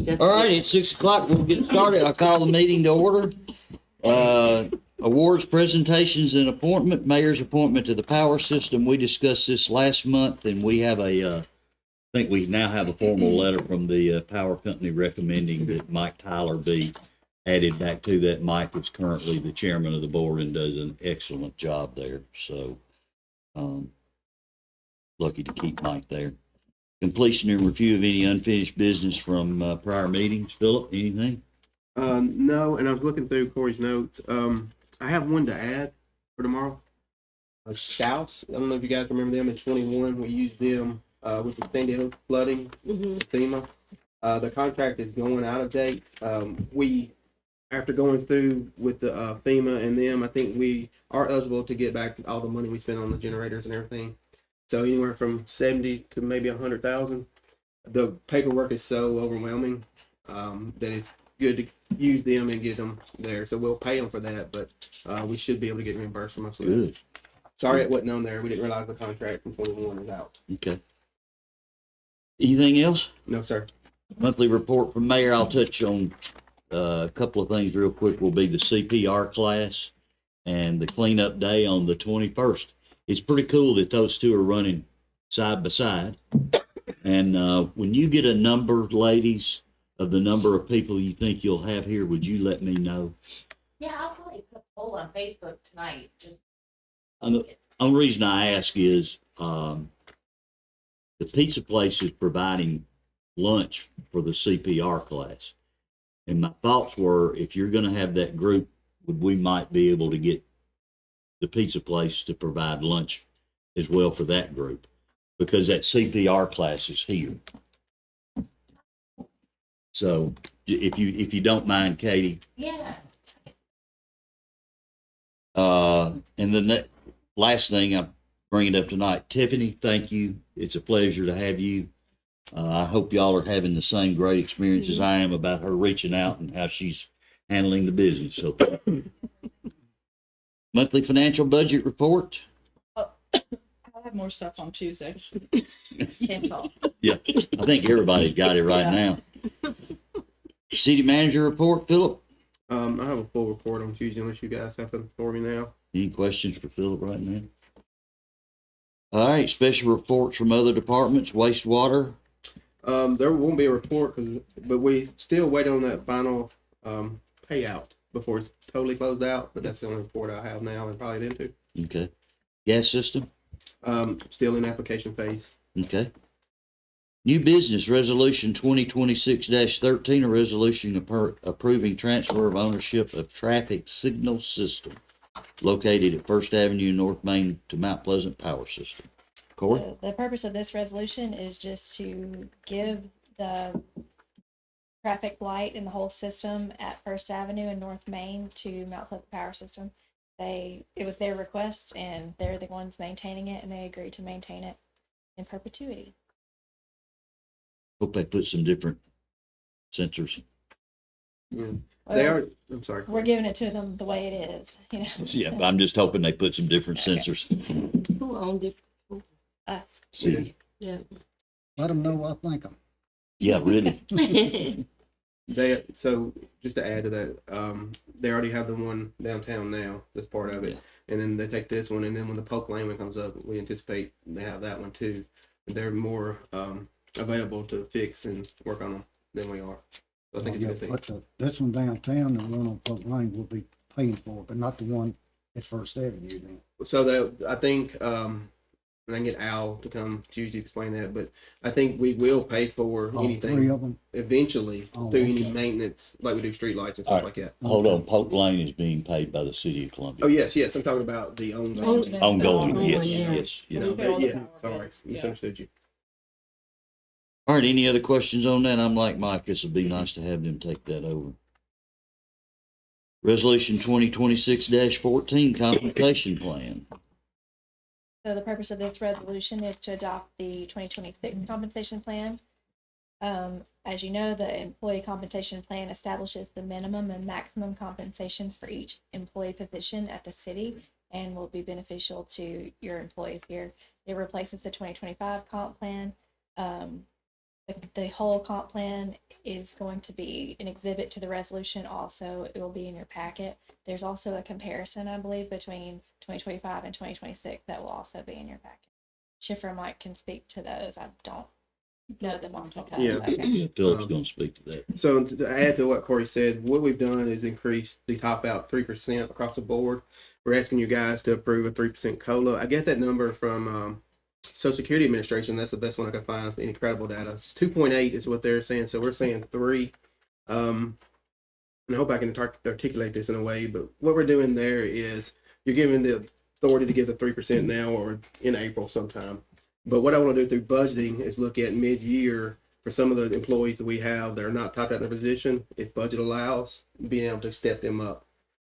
All right, it's 6 o'clock. We'll get started. I call the meeting to order. Awards, presentations, and appointment. Mayor's appointment to the power system. We discussed this last month, and we have I think we now have a formal letter from the power company recommending that Mike Tyler be added back to that. Mike is currently the chairman of the board and does an excellent job there. So, lucky to keep Mike there. Completion and review of any unfinished business from prior meetings. Philip, anything? No, and I was looking through Corey's notes. I have one to add for tomorrow. Scouts. I don't know if you guys remember them in 21. We used them with the Sandy Hook flooding, FEMA. The contract is going out of date. We, after going through with the FEMA and them, I think we are eligible to get back all the money we spent on the generators and everything. So anywhere from 70 to maybe 100,000. The paperwork is so overwhelming that it's good to use them and get them there. So we'll pay them for that, but we should be able to get reimbursed for most of that. Sorry it wasn't on there. We didn't realize the contract from 21 is out. Okay. Anything else? No, sir. Monthly report from Mayor. I'll touch on a couple of things real quick. Will be the CPR class and the cleanup day on the 21st. It's pretty cool that those two are running side by side. And when you get a number, ladies, of the number of people you think you'll have here, would you let me know? Yeah, I'll probably put a poll on Facebook tonight. Just The only reason I ask is the pizza place is providing lunch for the CPR class. And my thoughts were, if you're going to have that group, we might be able to get the pizza place to provide lunch as well for that group, because that CPR class is here. So if you don't mind, Katie. yeah. And then that last thing I'm bringing up tonight, Tiffany, thank you. It's a pleasure to have you. I hope y'all are having the same great experience as I am about her reaching out and how she's handling the business. So, monthly financial budget report. I'll have more stuff on Tuesday. Can't talk. Yeah, I think everybody's got it right now. City manager report, Philip. I have a full report on Tuesday unless you guys have them for me now. Any questions for Philip right now? All right, special reports from other departments, wastewater. There won't be a report, but we still wait on that final payout before it's totally closed out. But that's the only report I have now, and probably then too. Okay. Gas system. Still in application phase. Okay. New business resolution 2026-13, a resolution approving transfer of ownership of traffic signal system located at First Avenue North Main to Mount Pleasant Power System. Corey? The purpose of this resolution is just to give the traffic light in the whole system at First Avenue and North Main to Mount Pleasant Power System. It was their request, and they're the ones maintaining it, and they agreed to maintain it in perpetuity. Hope they put some different sensors. Yeah. Well, They are. I'm sorry. We're giving it to them the way it is, you know. Yeah, I'm just hoping they put some different Okay. sensors. Who owned it? Us. City. Yeah. Let them know what I think of. Yeah, really. So just to add to that, they already have the one downtown now. That's part of it, and then they take this one, and then when the Polk Lane one comes up, we anticipate they have that one too. They're more available to fix and work on them than we are. So I think it's a good thing. But this one downtown, the one on Polk Lane will be paying for it, but not the one at First Avenue then. So I think, and I can get Al to come Tuesday to explain that, but I think we will pay for All three anything of them. eventually Oh, through any okay. maintenance, like we do street lights and All stuff right. like that. Hold on, Polk Lane is being paid by the city of Columbia. Oh yes, I'm talking about the ongoing. Ongoing, Oh, yes, yeah. yes, yeah. No, Pay all the yeah, power sorry, bills. Yeah. misunderstood you. All right, any other questions on that? I'm like Mike, this would be nice to have them take that over. Resolution 2026-14, compensation plan. So the purpose of this resolution is to adopt the 2026 compensation plan. As you know, the employee compensation plan establishes the minimum and maximum compensations for each employee position at the city and will be beneficial to your employees here. It replaces the 2025 comp plan. The whole comp plan is going to be an exhibit to the resolution. Also, it will be in your packet. There's also a comparison, I believe, between 2025 and 2026 that will also be in your packet. Schiffer and Mike can speak to those. I don't know them off the cuff. Yeah. Okay. Philip's gonna speak to that. So to add to what Corey said, what we've done is increase the top out 3% across the board. We're asking you guys to approve a 3% COLA. I get that number from Social Security Administration. That's the best one I can find for any credible data. It's 2.8 is what they're saying. So we're saying 3. And I hope I can articulate this in a way, but what we're doing there is you're giving the authority to give the 3% now or in April sometime. But what I want to do through budgeting is look at mid-year for some of the employees that we have that are not topped out in their position, if budget allows, being able to step them up.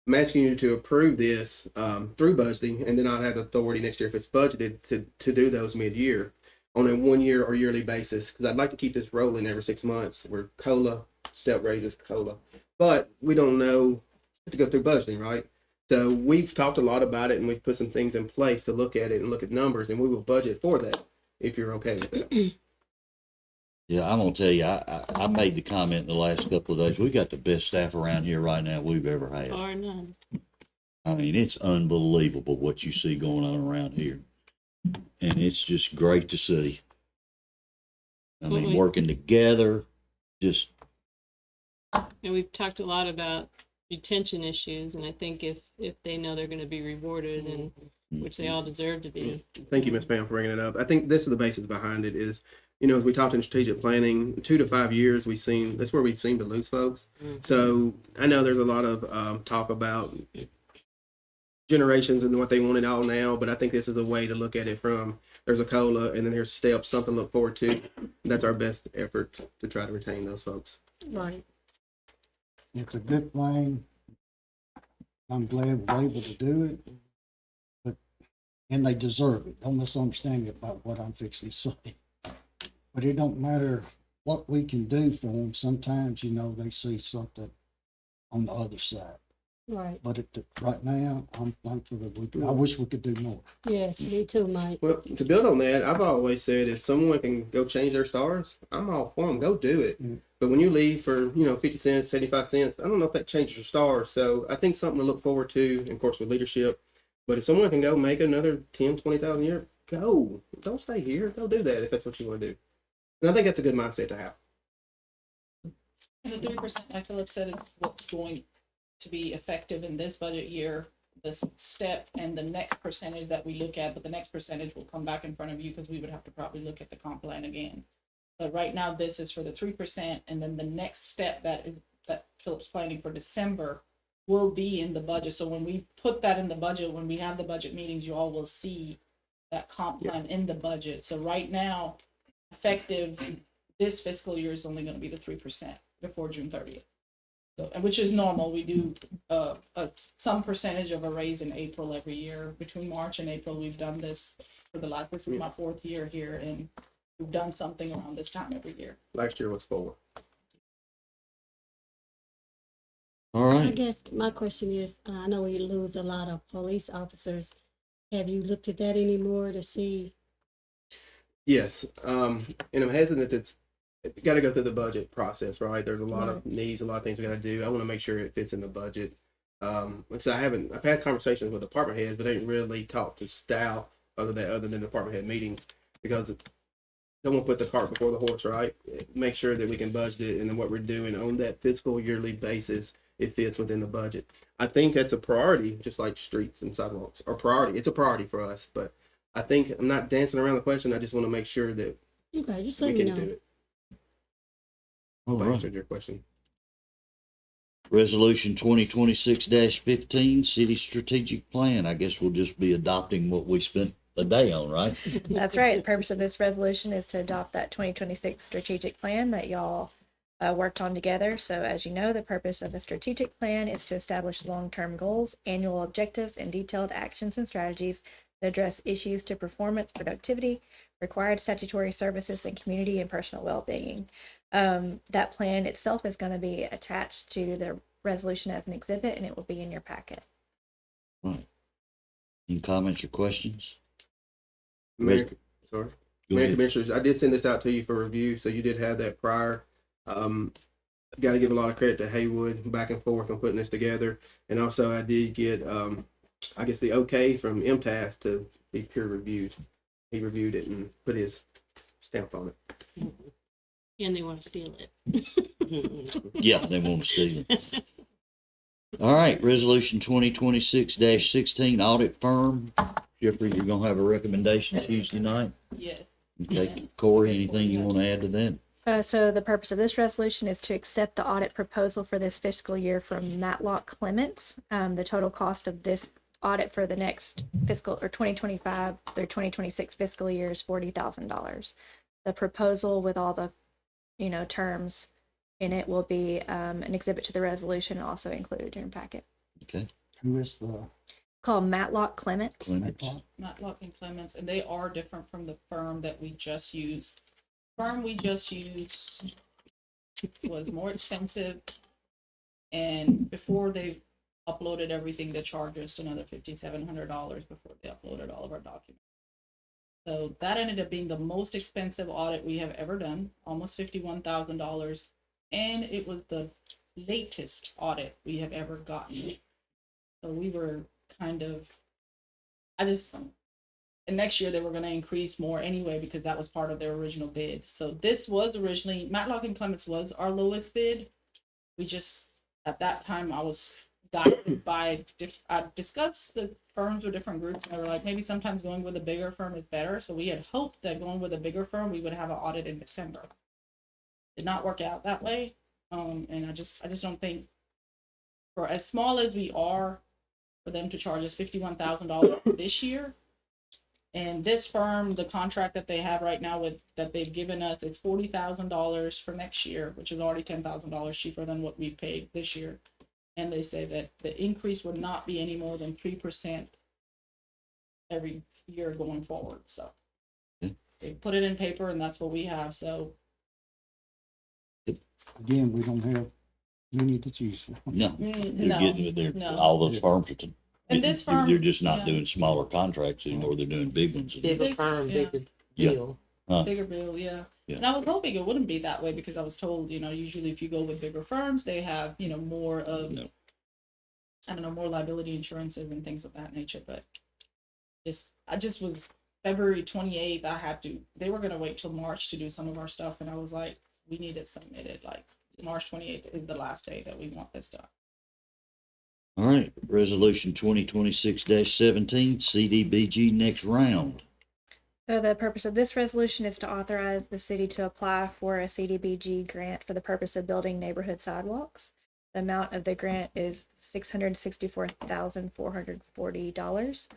I'm asking you to approve this through budgeting, and then I'll have the authority next year if it's budgeted to do those mid-year on a 1 year or yearly basis, because I'd like to keep this rolling every 6 months where COLA, step raises, COLA. But we don't know to go through budgeting, right? So we've talked a lot about it, and we've put some things in place to look at it and look at numbers, and we will budget for that if you're okay with that. Yeah, I'm gonna tell you, I made the comment in the last couple of days, we got the best staff around here right now we've ever had. Or none. I mean, it's unbelievable what you see going on around here. And it's just great to see. I mean, Mhm. working together, just, And we've talked a lot about retention issues, and I think if they know they're going to be rewarded, and which they all deserve to be. Thank you, Ms. Pam, for bringing it up. I think this is the basis behind it is, you know, as we talked in strategic planning, 2 to 5 years, that's where we seem to lose folks. So I know there's a lot of talk about generations and what they want it all now, but I think this is a way to look at it from, there's a COLA and then there's steps, something to look forward to. That's our best effort to try to retain those folks. Right. It's a good thing. I'm glad we're able to do it. And they deserve it. Don't misunderstand me about what I'm fixing to say. But it don't matter what we can do for them. Sometimes, you know, they see something on the other side. Right. But right now, I'm thankful that I wish we could do more. Yes, me too, Mike. Well, to build on that, I've always said if someone can go change their stars, I'm all for them. Go do it. Mm. But when you leave for, 50 cents, 75 cents, I don't know if that changes your stars. So I think something to look forward to, and of course, with leadership. But if someone can go make another 10, 20,000 a year, go. Don't stay here. Go do that if that's what you want to do. And I think that's a good mindset to have. And the 3%, like Philip said, is what's going to be effective in this budget year, this step and the next percentage that we look at, but the next percentage will come back in front of you because we would have to probably look at the comp plan again. But right now, this is for the 3%, and then the next step that Philip's planning for December will be in the budget. So when we put that in the budget, when we have the budget meetings, you all will see that comp plan in the budget. So right now, effective this fiscal year is only going to be the 3% before June 30th. So, and which is normal. We do some percentage of a raise in April every year. Between March and April, we've done this for this is my 4th year here, and we've done something around this time every year. Last year was 4. all I right. guess my question is, I know we lose a lot of police officers. Have you looked at that anymore to see? Yes. And I'm hesitant. It's got to go through the budget process, right? There's a lot of needs, a lot of things we got to do. I want to make sure it fits in the budget. So I've had conversations with department heads, but I didn't really talk to staff other than department head meetings, because don't want to put the cart before the horse, right? Make sure that we can budget it, and then what we're doing on that fiscal yearly basis, it fits within the budget. I think that's a priority, just like streets and sidewalks are priority. It's a priority for us, but I think I'm not dancing around the question. I just want to make sure that Okay, just we let me can do know. it. All Hope I right. answered your question. Resolution 2026-15, City Strategic Plan. I guess we'll just be adopting what we spent a day on, right? That's right. The purpose of this resolution is to adopt that 2026 strategic plan that y'all worked on together. So as you know, the purpose of the strategic plan is to establish long-term goals, annual objectives, and detailed actions and strategies that address issues to performance, productivity, required statutory services, and community and personal well-being. That plan itself is going to be attached to the resolution as an exhibit, and it will be in your packet. Right. Any comments or questions? Mayor, sorry. Go Mayor ahead. Commissioners, I did send this out to you for review, so you did have that prior. Got to give a lot of credit to Haywood back and forth on putting this together. And also I did get, I guess the okay from MTAS to be peer reviewed. He reviewed it and put his stamp on it. And they want to steal it. Yeah, they want to steal it. All right, resolution 2026-16, audit firm. Jeffrey, you're gonna have a recommendation Tuesday night? Yes. Okay, Corey, anything you want to add to that? So the purpose of this resolution is to accept the audit proposal for this fiscal year from Matlock Clements. The total cost of this audit for the next fiscal or 2025 through 2026 fiscal year is $40,000. The proposal with all the, terms in it will be an exhibit to the resolution, also included in your packet. Okay, Who is the Called Matlock Clements. Clements. Matlock and Clements, and they are different from the firm that we just used. Firm we just used was more expensive, and before they uploaded everything, they charged us another $5,700 before they uploaded all of our documents. So that ended up being the most expensive audit we have ever done, almost $51,000, and it was the latest audit we have ever gotten. So we were kind of, and next year they were going to increase more anyway because that was part of their original bid. So this was originally, Matlock and Clements was our lowest bid. We just, at that time, I was guided by, I discussed the firms with different groups, and they were like, maybe sometimes going with a bigger firm is better. So we had hoped that going with a bigger firm, we would have an audit in December. Did not work out that way. And I just don't think, for as small as we are, for them to charge us $51,000 this year. And this firm, the contract that they have right now that they've given us, it's $40,000 for next year, which is already $10,000 cheaper than what we paid this year. And they say that the increase would not be any more than 3% every year going forward. So they put it in paper, and that's what we have. So again, we don't have many to choose from. No, no, no. all those firms are. And this firm, They're just not yeah. doing smaller contracts anymore. They're doing big ones. Bigger This- firm, yeah. bigger Yeah. deal. Bigger bill, yeah. Yeah. And I was hoping it wouldn't be that way because I was told, usually if you go with bigger firms, they have, more of, No. I don't know, more liability insurances and things of that nature. But I just was February 28th. They were going to wait till March to do some of our stuff. And I was like, we need it submitted. Like March 28th is the last day that we want this done. All right, resolution 2026-17, CDBG next round. So the purpose of this resolution is to authorize the city to apply for a CDBG grant for the purpose of building neighborhood sidewalks. The amount of the grant is $664,440.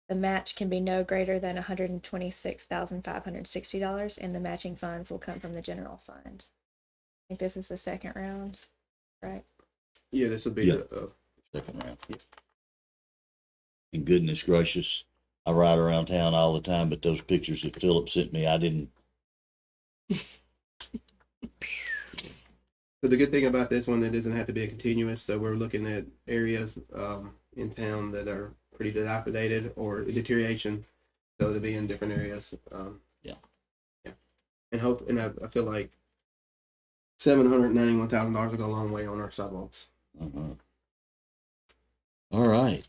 The match can be no greater than $126,560, and the matching funds will come from the general fund. I think this is the second round, right? Yeah, this will be Yeah. the, Second round. And goodness gracious, I ride around town all the time, but those pictures that Philip sent me, I didn't. so the good thing about this one, it doesn't have to be a continuous. So we're looking at areas in town that are pretty dilapidated or deterioration. So to be in different areas. Yeah. And I feel like $791,000 will go a long way on our sidewalks. Uh-huh. All right.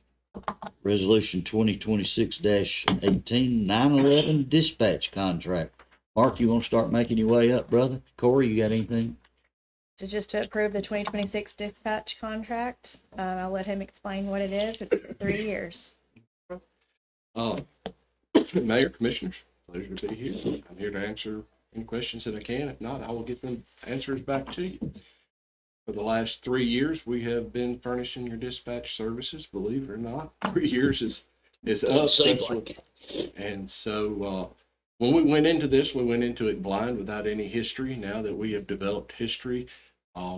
Resolution 2026-18, 911 dispatch contract. Mark, you want to start making your way up, brother? Corey, you got anything? So just to approve the 2026 dispatch contract, I'll let him explain what it is. It's for 3 years. Mayor, Commissioners, pleasure to be here. I'm here to answer any questions that I can. If not, I will get them answers back to you. For the last 3 years, we have been furnishing your dispatch services. Believe it or not, 3 years is up. Seems That's like what- And so when we went into this, we went into it blind without any history. Now that we have developed history,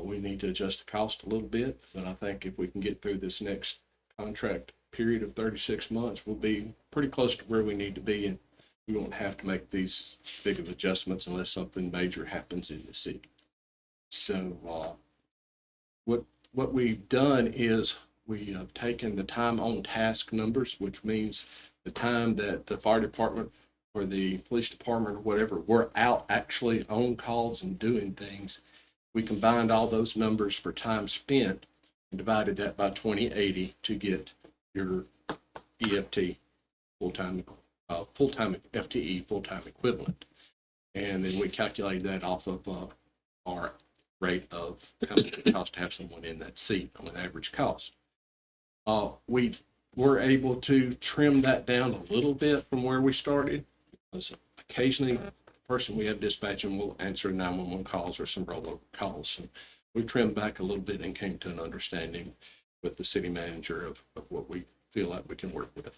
we need to adjust the cost a little bit. But I think if we can get through this next contract period of 36 months, we'll be pretty close to where we need to be, and we won't have to make these big of adjustments unless something major happens in the city. So what we've done is we have taken the time on task numbers, which means the time that the fire department or the police department or whatever, were out actually on calls and doing things. We combined all those numbers for time spent and divided that by 2080 to get your EFT, full-time FTE, full-time equivalent. And then we calculated that off of our rate of how much it costs to have someone in that seat on an average cost. We were able to trim that down a little bit from where we started. Because occasionally, the person we have dispatching will answer 911 calls or some rollover calls. And we trimmed back a little bit and came to an understanding with the city manager of what we feel like we can work with.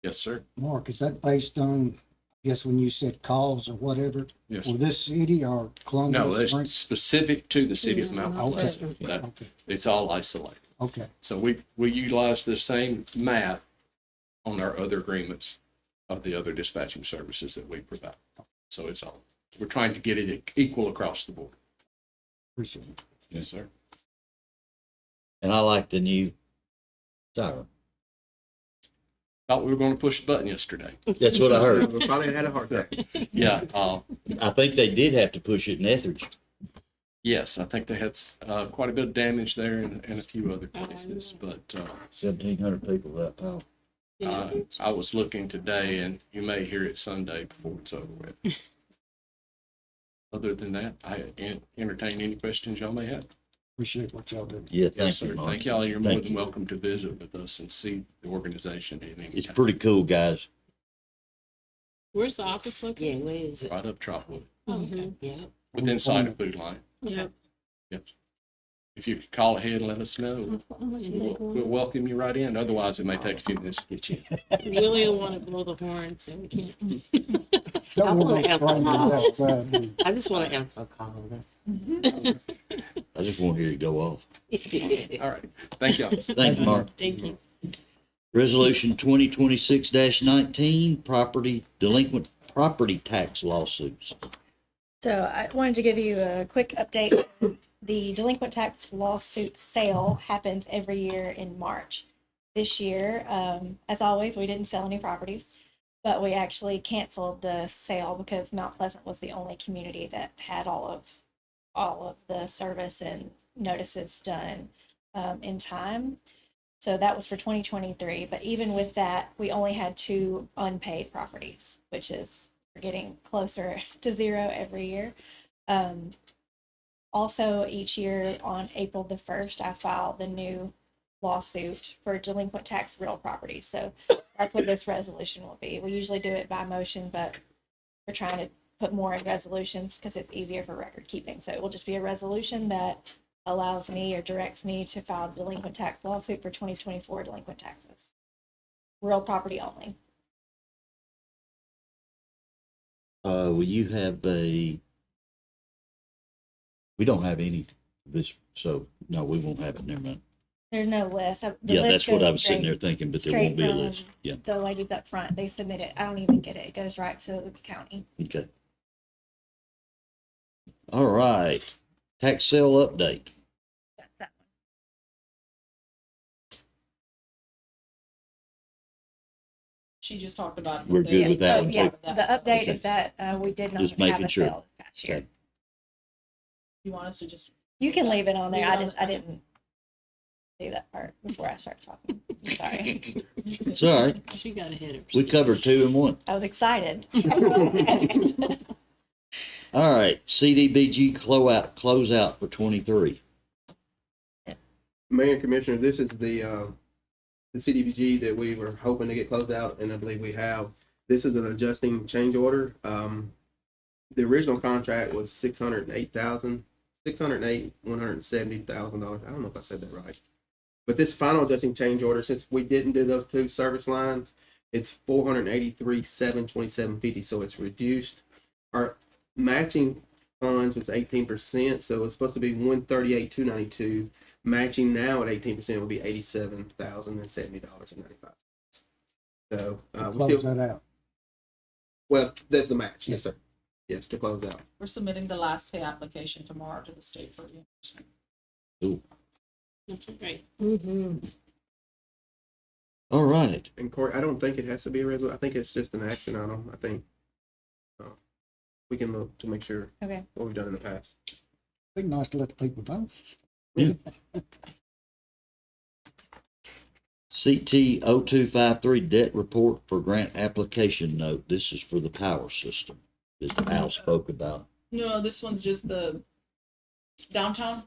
Yes, sir. Mark, is that based on, I guess when you said calls or whatever, Yes. for this city or Columbia? No, it's Springs? specific to the city of Mount Okay. Pleasant. That- It's all isolated. Okay, So we utilize the same math on our other agreements of the other dispatching services that we provide. So it's all, we're trying to get it equal across the board. appreciate it. Yes, sir. And I like the new siren. Thought we were going to push the button yesterday. That's what I heard. We probably had a heart attack. Yeah, I think they did have to push it in Etheridge. yes, I think they had quite a bit of damage there and a few other places, but 1,700 people that power. Yeah. I was looking today, and you may hear it Sunday before it's over with. Other than that, I entertain any questions y'all may have. Appreciate what y'all do. Yeah, Yes, thank sir. you, Mark. Thank y'all. You're more Thank than you. welcome to visit with us and see the organization at any It's time. pretty cool, guys. Where's the office located? Yeah, where is it? Right up Trotwood, Oh, okay. Yeah. within sight of Food Line. Yeah. Yep. If you could call ahead and let us know, How much are they we'll going? welcome you right in. Otherwise, it may take a few minutes to get you in. Really don't want to blow the horn, so we can't. I Don't wanna want to have bring it some- outside. do you? I just want to answer a call. I just want to hear it go off. All right. Thank y'all. Thank you, Mark. Thank you. Resolution 2026-19, delinquent property tax lawsuits. So I wanted to give you a quick update. The delinquent tax lawsuit sale happens every year in March. This year, as always, we didn't sell any properties, but we actually canceled the sale because Mount Pleasant was the only community that had all of the service and notices done in time. So that was for 2023. But even with that, we only had 2 unpaid properties, which is we're getting closer to 0 every year. Also, each year on April the 1st, I file the new lawsuit for delinquent tax real property. So that's what this resolution will be. We usually do it by motion, but we're trying to put more in resolutions because it's easier for record keeping. So it will just be a resolution that allows me or directs me to file a delinquent tax lawsuit for 2024 delinquent taxes. Real property only. Will you have we don't have any of this, so no, we won't have it. Never mind. There's no list. The Yeah, list that's what I goes was sitting there straight- thinking, but there straight won't be a from list. Yeah, The ladies up front, they submit it. I don't even get it. It goes right to the county. okay. All right, tax sale update. That's that one. She just talked about. We're good with that Oh, one, yeah, too? the update Okay. is that we did not Just have making a sure. sale this past year. Okay. You want us to just, You can leave it on there. Leave it on I there. didn't do that part before I start talking. I'm sorry. It's all right. She got ahead of We herself. covered 2 in 1. I was excited. All right, CDBG closeout for 23. Mayor and Commissioner, this is the CDBG that we were hoping to get closed out, and I believe we have. This is an adjusting change order. The original contract was $170,000. I don't know if I said that right. But this final adjusting change order, since we didn't do those 2 service lines, it's $483,727.50, so it's reduced. Our matching funds was 18%, so it's supposed to be $138,292. Matching now at 18% would be $87,070.95. So we Close still, that out. well, there's the match. Yes, sir. Yes, to close out. we're submitting the last pay application tomorrow to the state for reimbursement. That's great. Mm-hmm. All right. And Corey, I don't think it has to be a resolution. I think it's just an action item. I think we can look to make sure Okay. what we've done in the past. Be nice to let the people know. Yeah. CT 0253 debt report for grant application note. This is for the power system that Al spoke about. No, this one's just the downtown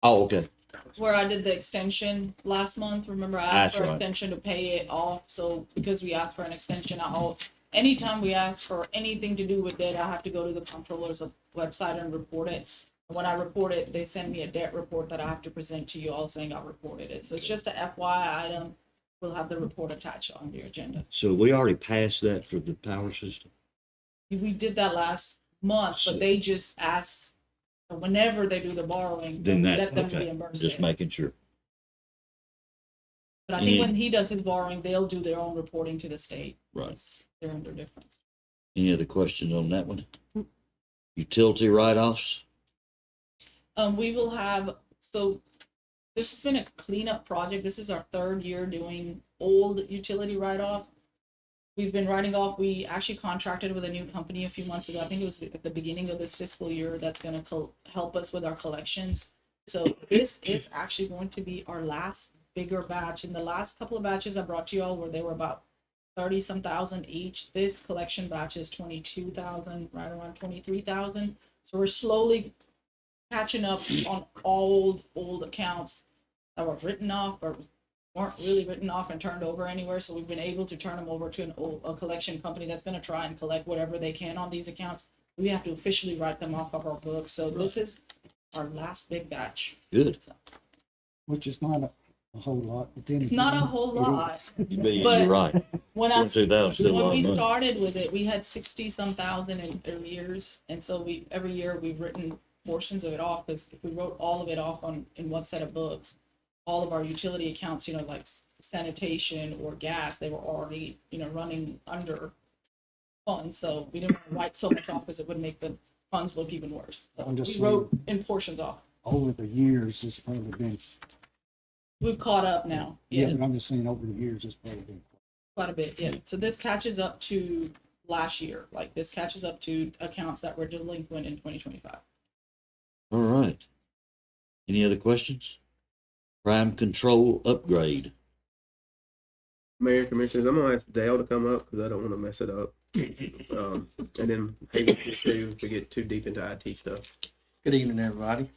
Oh, okay. where I did the extension last month. Remember, I asked That's for right. extension to pay it off. So because we asked for an extension, anytime we ask for anything to do with debt, I have to go to the comptroller's website and report it. When I report it, they send me a debt report that I have to present to you all saying I reported it. So it's just a FYI item. We'll have the report attached on your agenda. So we already passed that for the power system? We did that last month, but they just ask whenever they do the borrowing, Then that, let them okay. reimburse Just it. making sure. But I think Yeah. when he does his borrowing, they'll do their own reporting to the state. Right. They're under difference. Any other questions on that one? Utility write-offs? We will have, so this has been a cleanup project. This is our third year doing old utility write-off. We've been writing off, we actually contracted with a new company a few months ago. I think it was at the beginning of this fiscal year that's gonna help us with our collections. So this is actually going to be our last bigger batch. In the last couple of batches I brought to you all where they were about 30-some thousand each. This collection batch is 22,000, right around 23,000. So we're slowly catching up on old accounts that were written off or weren't really written off and turned over anywhere. So we've been able to turn them over to a collection company that's going to try and collect whatever they can on these accounts. We have to officially write them off of our books. So this is our last big batch. Good. So Which is not a whole lot, but then. it's not a again, whole it lot. is. But You're right. When I 22,000 still a lot when of we money. started with it, we had 60-some thousand in arrears, and so every year we've written portions of it off because if we wrote all of it off in one set of books, all of our utility accounts, like sanitation or gas, they were already running under funds, so we didn't want to write so much off because it would make the funds look even worse. So I'm just we wrote in portions off. Over the years, it's probably been, We've caught up now. yeah, but I'm just saying over the years, it's probably been. Quite a bit, yeah. So this catches up to last year. Like this catches up to accounts that were delinquent in 2025. All right. Any other questions? Crime control upgrade. Mayor, Commissioners, I'm gonna ask Dale to come up because I don't want to mess it up. And then Haywood too, if we get too deep into IT stuff. Good evening, everybody.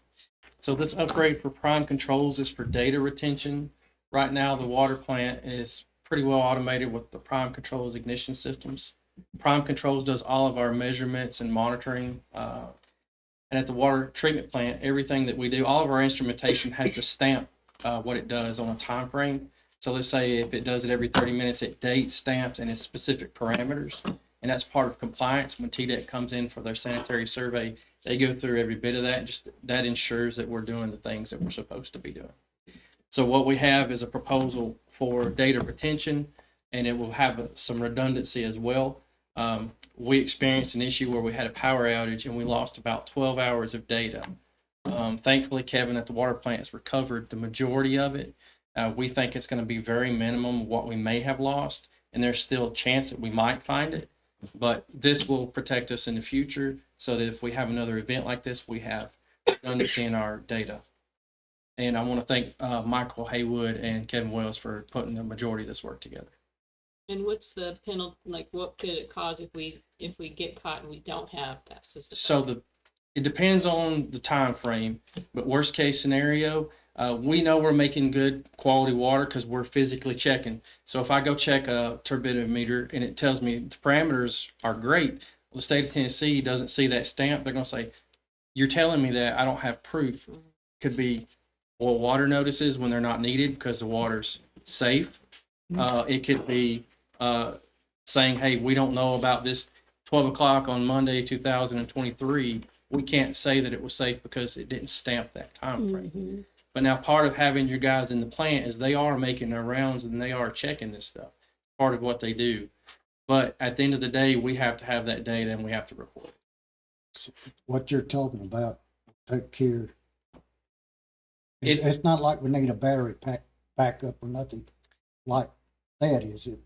So this upgrade for Prime Controls is for data retention. Right now, the water plant is pretty well automated with the Prime Controls ignition systems. Prime Controls does all of our measurements and monitoring. And at the water treatment plant, everything that we do, all of our instrumentation has to stamp what it does on a time frame. So let's say if it does it every 30 minutes, it dates, stamps, and it's specific parameters. And that's part of compliance. When TDEC comes in for their sanitary survey, they go through every bit of that. And just that ensures that we're doing the things that we're supposed to be doing. So what we have is a proposal for data retention, and it will have some redundancy as well. We experienced an issue where we had a power outage and we lost about 12 hours of data. Thankfully, Kevin at the water plant has recovered the majority of it. We think it's going to be very minimum what we may have lost, and there's still a chance that we might find it. But this will protect us in the future so that if we have another event like this, we have redundancy in our data. And I want to thank Michael Haywood and Kevin Wells for putting the majority of this work together. And what's the penalty, like what could it cause if we get caught and we don't have that system? So it depends on the time frame, but worst case scenario, we know we're making good quality water because we're physically checking. So if I go check a turbidimeter and it tells me the parameters are great, well, the state of Tennessee doesn't see that stamp. They're going to say, you're telling me that I don't have proof. Could be oil water notices when they're not needed because the water's safe. It could be saying, hey, we don't know about this 12 o'clock on Monday, 2023. We can't say that it was safe because it didn't stamp that time frame. Mm-hmm. But now part of having your guys in the plant is they are making their rounds and they are checking this stuff. Part of what they do. But at the end of the day, we have to have that data and we have to report it. What you're talking about, take care. It's not like we need a battery backup or nothing like that, is it?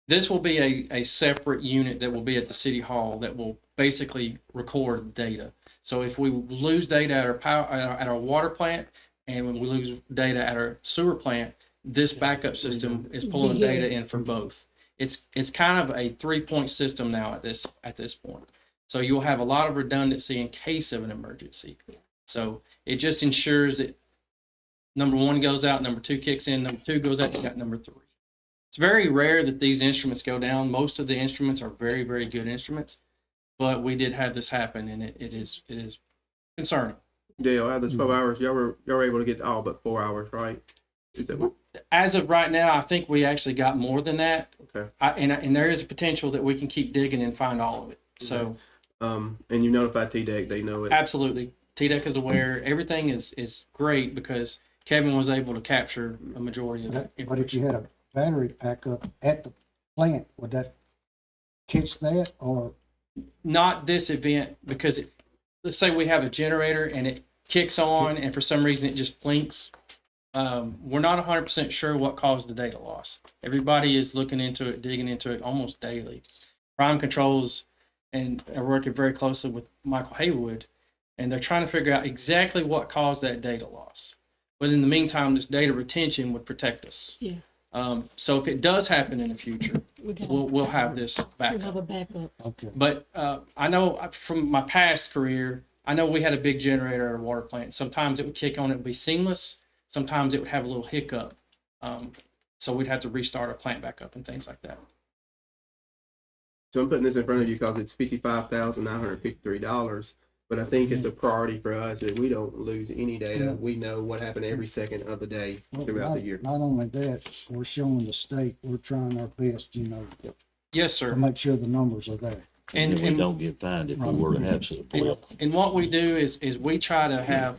This will be a separate unit that will be at the city hall that will basically record data. So if we lose data at our power, at our water plant, and when we lose data at our sewer plant, this backup system is pulling data in from both. It's kind of a 3-point system now at this point. So you'll have a lot of redundancy in case of an emergency. So it just ensures that number 1 goes out, number 2 kicks in, number 2 goes out, you got number 3. It's very rare that these instruments go down. Most of the instruments are very, very good instruments, but we did have this happen, and it is concerning. Dale, out of the 12 hours, y'all were able to get all but 4 hours, right? Is that what? As of right now, I think we actually got more than that. Okay. And there is a potential that we can keep digging and find all of it. So, And you notified TDEC, they know it. absolutely, TDEC is aware. Everything is great because Kevin was able to capture a majority of that. But if you had a battery backup at the plant, would that catch that, or? Not this event, because let's say we have a generator and it kicks on and for some reason it just blinks. We're not 100% sure what caused the data loss. Everybody is looking into it, digging into it almost daily. Prime Controls and are working very closely with Michael Haywood, and they're trying to figure out exactly what caused that data loss. But in the meantime, this data retention would protect us. Yeah. So if it does happen in the future, we'll have this We'll backup. have a backup. Okay. But I know from my past career, I know we had a big generator at a water plant. Sometimes it would kick on, it would be seamless. Sometimes it would have a little hiccup. So we'd have to restart our plant back up and things like that. So I'm putting this in front of you because it's $55,953. But I think it's a priority for us that we don't lose any data. Yeah. We know what happened every second of the day Well, throughout the year. Not only that, we're showing the state, we're trying our best, Yes, to sir. make sure the numbers are there. And we don't get fined if we were to have some blip. And what we do is we try to have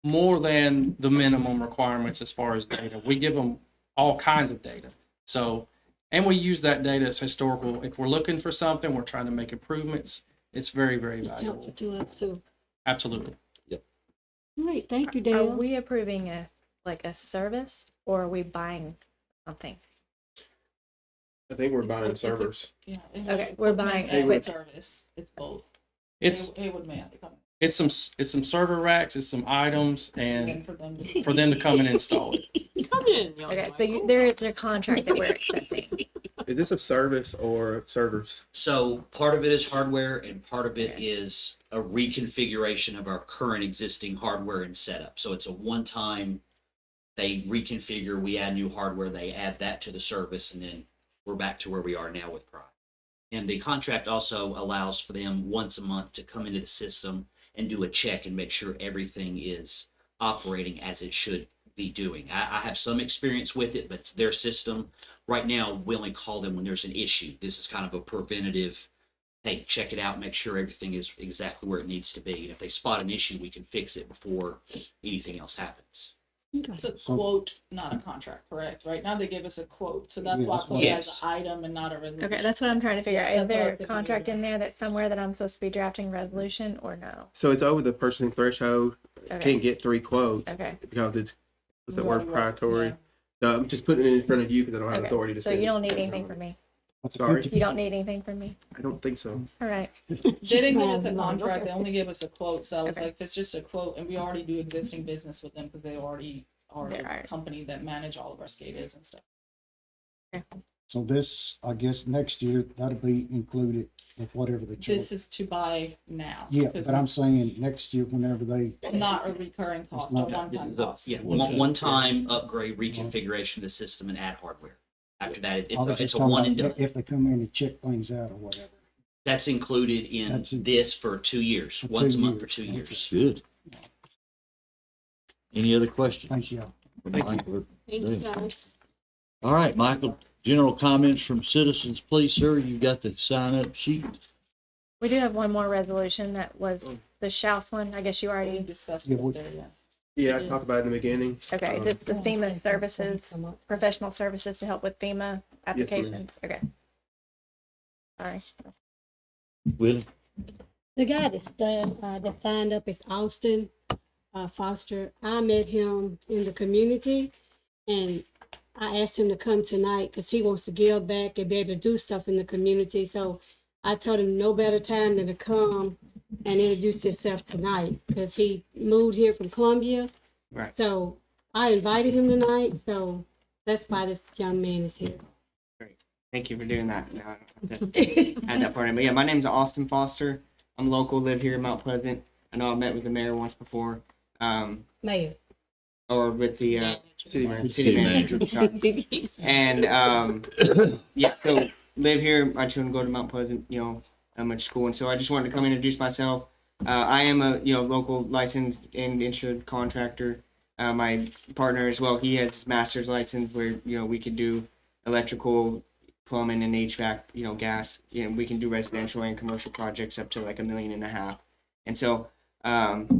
more than the minimum requirements as far as data. We give them all kinds of data. So, and we use that data as historical. If we're looking for something, we're trying to make improvements. It's very, very It's valuable. helpful to us too. Absolutely. All right, thank you, Are Dale. we approving a service, or are we buying something? I think we're buying It's a- servers. Yeah. Okay, we're buying equipment and equipment. service. It's both. It's Haywood may have to come it's some server racks, it's some items, in and for them. for them to come and install it. Come in, young Okay, so Michael. there is a contract that we're accepting. Is this a service or servers? So part of it is hardware and part of it is a reconfiguration of our current existing hardware and setup. So it's a one-time, they reconfigure, we add new hardware, they add that to the service, and then we're back to where we are now with Prime. And the contract also allows for them once a month to come into the system and do a check and make sure everything is operating as it should be doing. I have some experience with it, but it's their system. Right now, we only call them when there's an issue. This is kind of a preventative, hey, check it out, make sure everything is exactly where it needs to be. And if they spot an issue, we can fix it before anything else happens. Okay. It's a quote, not a contract, correct? Right now they give us a quote, so that's Yeah, why I that's put what- it as Yes. an item and not a resolution. Okay, that's what I'm trying to figure out. Is That's what I there was a thinking contract either. in there that's somewhere that I'm supposed to be drafting resolution, or no? So it's over the purchasing threshold. Okay, Can't get 3 quotes okay. because it's what's that We word, already proprietary. yeah. So I'm just putting it in front of you because I don't have Okay. authority to So say you it. don't need anything from me? But the Sorry. 50 You don't need anything from me? I don't think so. All right. They didn't give us a Smiling, contract, they okay. only gave us a quote, so I was Okay. like, if it's just a quote, and we already do existing business with them, because they already are They're the alright. company that manage all of our SCADAs and stuff. So this, I guess, next year, that'll be included with whatever they charge. This is to buy now. Yeah, because but I'm saying next year, whenever they, not a recurring cost, a not- This one-time is a, cost. yeah, One-time. one-time upgrade, reconfiguration of the system and add hardware. After that, I it's was a just talking one and about done. if they come in and check things out or whatever. That's included in That's in- this for 2 years, For once a 2 month for years, 2 okay. years. Good. Any other questions? Thank you. Thank you. Thank you, guys. All right, Michael, general comments from citizens, please, sir. You've got the sign up sheet. We do have one more resolution that was the Shouse one. I guess you We already, discussed Yeah, it we- there, yeah. Yeah, I talked about it in the beginning. okay, this the FEMA services, Come up. professional services to help with FEMA applications. Okay. All right. Willie? The guy that signed up is Austin Foster. I met him in the community, and I asked him to come tonight because he wants to give back and be able to do stuff in the community. So I told him no better time than to come and introduce himself tonight because he moved here from Columbia. Right. So I invited him tonight. So that's why this young man is here. Thank you for doing that. Now I don't have to add that part in. But yeah, my name's Austin Foster. I'm local, live here in Mount Pleasant. I know I've met with the mayor once before. Mayor. Or with the City city manager. Sorry. And yeah, so live here. My children go to Mount Pleasant, elementary school, and so I just wanted to come introduce myself. I am a local licensed and insured contractor. My partner as well, he has his master's license where we could do electrical, plumbing, and HVAC, gas. We can do residential and commercial projects up to like $1.5 million. And so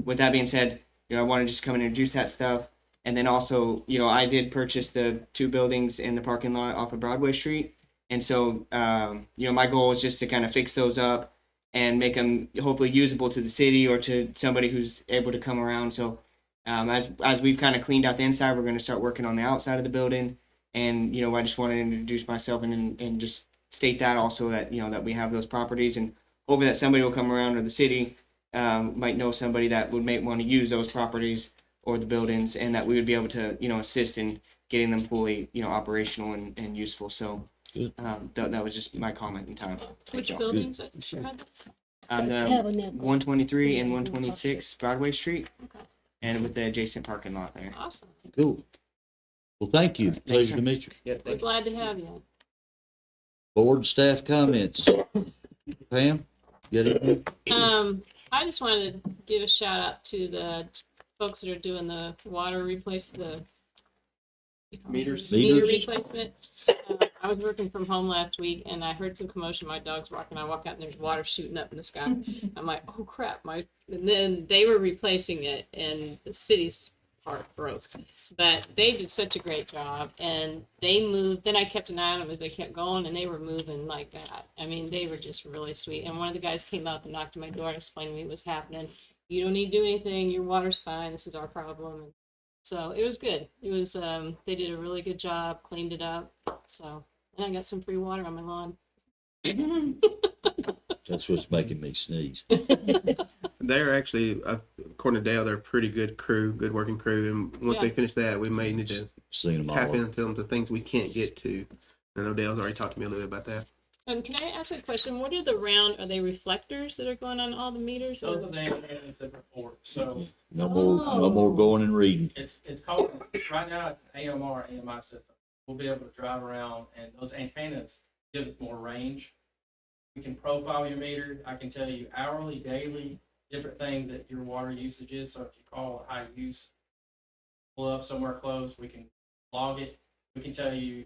with that being said, I want to just come and introduce that stuff. And then also, I did purchase the 2 buildings in the parking lot off of Broadway Street. And so, my goal is just to kind of fix those up and make them hopefully usable to the city or to somebody who's able to come around. So as we've kind of cleaned out the inside, we're going to start working on the outside of the building. And, I just want to introduce myself and just state that also that, that we have those properties, and hopefully that somebody will come around, or the city might know somebody that would want to use those properties or the buildings, and that we would be able to, assist in getting them fully, operational and useful. So that was just my comment in time. Which buildings? The 123 and 126 Broadway Street, Okay. and with the adjacent parking lot there. Awesome. Cool. Well, thank you. Pleasure to meet you. Yep, We're glad to have you. Board staff comments. Pam, get it? I just wanted to give a shout out to the folks that are doing the water the Meters. meter replacement. I was working from home last week and I heard some commotion. My dog's walking. I walk out and there's water shooting up in the sky. I'm like, oh crap! And then they were replacing it and the city's part broke. But they did such a great job, and they moved. Then I kept an eye on them as they kept going, and they were moving like that. I mean, they were just really sweet. And one of the guys came up and knocked on my door and explained to me what was happening. You don't need to do anything. Your water's fine. This is our problem. And so it was good. It was. They did a really good job, cleaned it up. So, and I got some free water on my lawn. That's what's making me sneeze. They're actually, according to Dale, they're a pretty good crew, good working crew. And once they finish that, we may need to Seen them tap all. into them to things we can't get to. I know Dale's already talked to me a little bit about that. Can I ask a question? What are are they reflectors that are going on all the meters? Those are the analytics that report. So No more going and reading. it's called, right now it's an AMR, AMI system. We'll be able to drive around, and those antennas give us more range. We can profile your meter. I can tell you hourly, daily, different things that your water usage is. So if you call a high use, pull up somewhere close, we can log it. We can tell you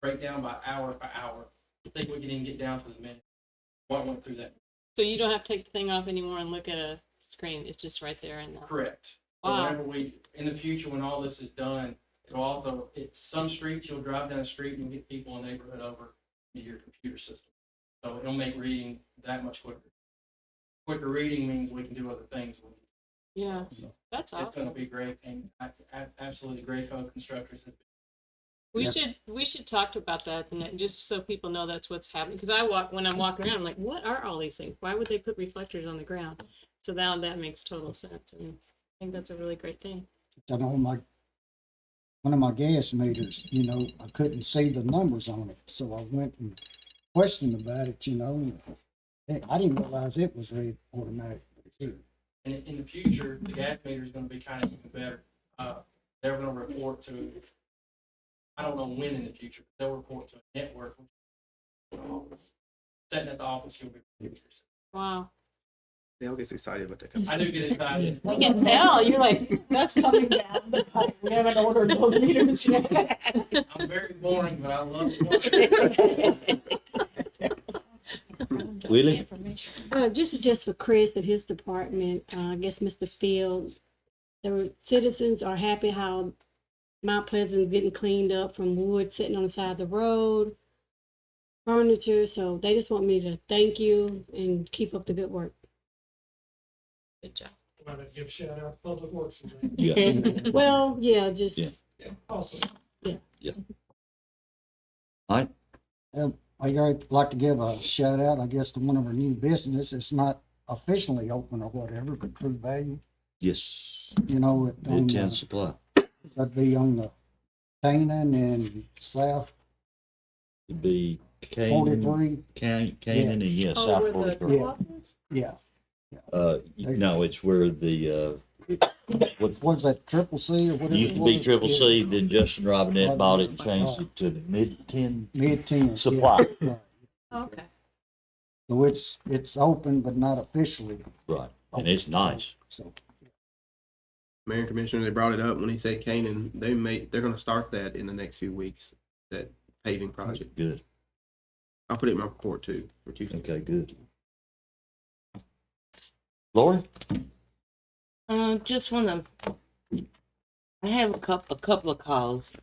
breakdown by hour by hour. I think we can even get down to the minute. What went through that? So you don't have to take the thing off anymore and look at a screen. It's just right there in the. Correct. So Wow. whenever in the future, when all this is done, it'll also, some streets, you'll drive down a street and get people in the neighborhood over to your computer system. So it'll make reading that much quicker. Quicker reading means we can do other things with it. Yeah, So that's it's awesome. gonna be great, and absolutely great code constructors. We should talk about that, and just so people know that's what's happening. Because when I'm walking around, I'm like, what are all these things? Why would they put reflectors on the ground? So now that makes total sense, and I think that's a really great thing. I know one of my gas meters, I couldn't see the numbers on it, so I went and questioned about it, and I didn't realize it was read automatic, but it's here. And in the future, the gas meter is gonna be kind of even better. They're gonna report to, I don't know when in the future, but they'll report to a network. Sitting at the office, you'll be. Wow. Dale gets excited about that. I do get excited. I can tell. You're like, That's coming down the pipe. We haven't ordered those meters yet. I'm very boring, but I love it. Willie? This is just for Chris and his department. I guess Mr. Field. The citizens are happy how Mount Pleasant is getting cleaned up from wood sitting on the side of the road, furniture. So they just want me to thank you and keep up the good work. good job. Want to give a shout out to Public Works. Yeah. Well, yeah, just Yeah. Awesome. I'd like to give a shout out, I guess, to one of our new business. It's not officially open or whatever, but True Value, Yes, you know, on Mid-Town the, Supply. that'd be on the Canaan and South It'd be Canaan, 43. Canaan, and yes, Oh, South where the 43. co-op is? Yeah. No, it's where the, What's that, Triple C or whatever? it used to be Triple C, then Justin Robinette bought it and changed it to the Mid-10 Mid-10. Supply. Yeah, right. Okay. So it's open, but not officially. Right, and it's nice. So, Mayor and Commissioner, they brought it up when he said Canaan. They're gonna start that in the next few weeks, that paving project. Good, I'll put it in my report too for Tuesday. okay, good. Lori? Just wanna, I have a couple of calls.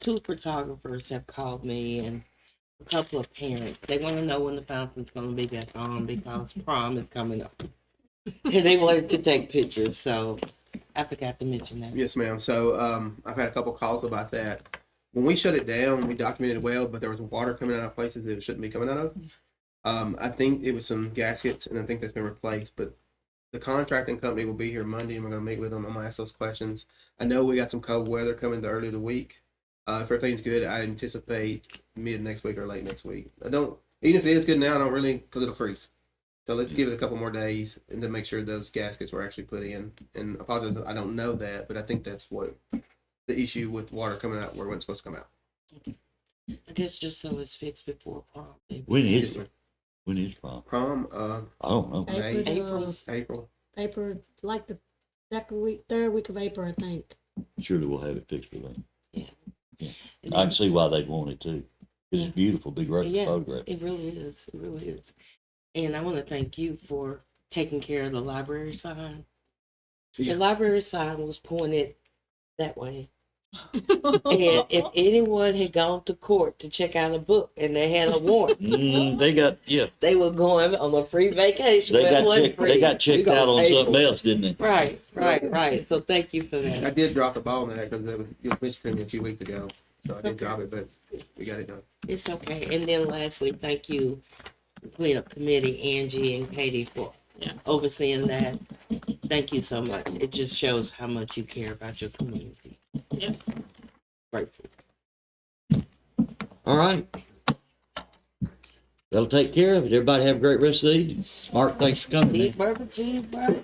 2 photographers have called me and a couple of parents. They wanna know when the fountain's gonna be back on because prom is coming up. And they wanted to take pictures, so I forgot to mention that. Yes, ma'am. So I've had a couple calls about that. When we shut it down, we documented it well, but there was water coming out of places that it shouldn't be coming out of. I think it was some gaskets, and I think that's been replaced. But the contracting company will be here Monday, and we're going to meet with them. I'm going to ask those questions. I know we got some cold weather coming the early of the week. If everything's good, I anticipate mid next week or late next week. Even if it is good now, I don't really, because it'll freeze. So let's give it a couple more days and to make sure those gaskets were actually put in. And apologize, I don't know that, but I think that's what the issue with water coming out where it wasn't supposed to come out. I guess just so it's fixed before prom. maybe. When Yes, is sir. it? When is prom? Prom, I don't know. May, April, April. like the third week of April, I think. Surely we'll have it fixed for them. And I can see why they'd want it too. It's beautiful, big Yeah. photograph. It really is. It really is. And I want to thank you for taking care of the library sign. Yeah. The library sign was pointed that way. And if anyone had gone to court to check out a book and they had a warrant, they were going on a free vacation. They Well, it got wasn't checked, free. they got checked We out on pay something for it. else, didn't they? Right. So thank you for I that. did drop the ball on that because it was mentioned to me a few weeks ago. So I did drop it, but we got it done. It's okay. And then lastly, thank you, cleanup committee, Angie and Katie, for overseeing that. Thank you so much. It just shows how much you care about your community. Yep. Grateful. All right. That'll take care of it. Everybody have a great rest of the evening. Mark, thanks for coming. man. Cheeseburger.